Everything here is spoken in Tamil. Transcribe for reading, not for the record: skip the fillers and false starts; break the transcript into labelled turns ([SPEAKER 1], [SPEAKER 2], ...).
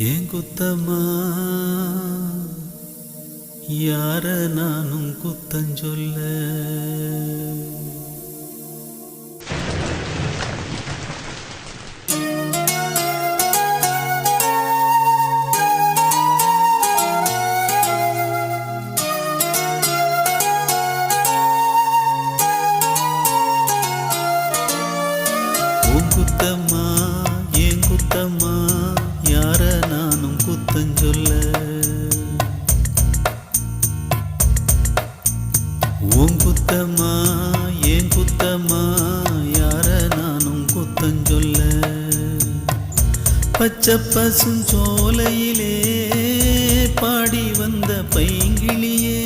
[SPEAKER 1] ஏன் குத்தமா யார நானும் குத்தஞ்சொல்ல. குத்தமா ஏன் குத்தமா யார நானும் குத்தஞ்சொல்ல. உன் குத்தமா ஏன் குத்தமா யார நானும் குத்தஞ்சொல்ல. பச்சை பசுஞ்சோலையிலே பாடி வந்த பைங்கிளியே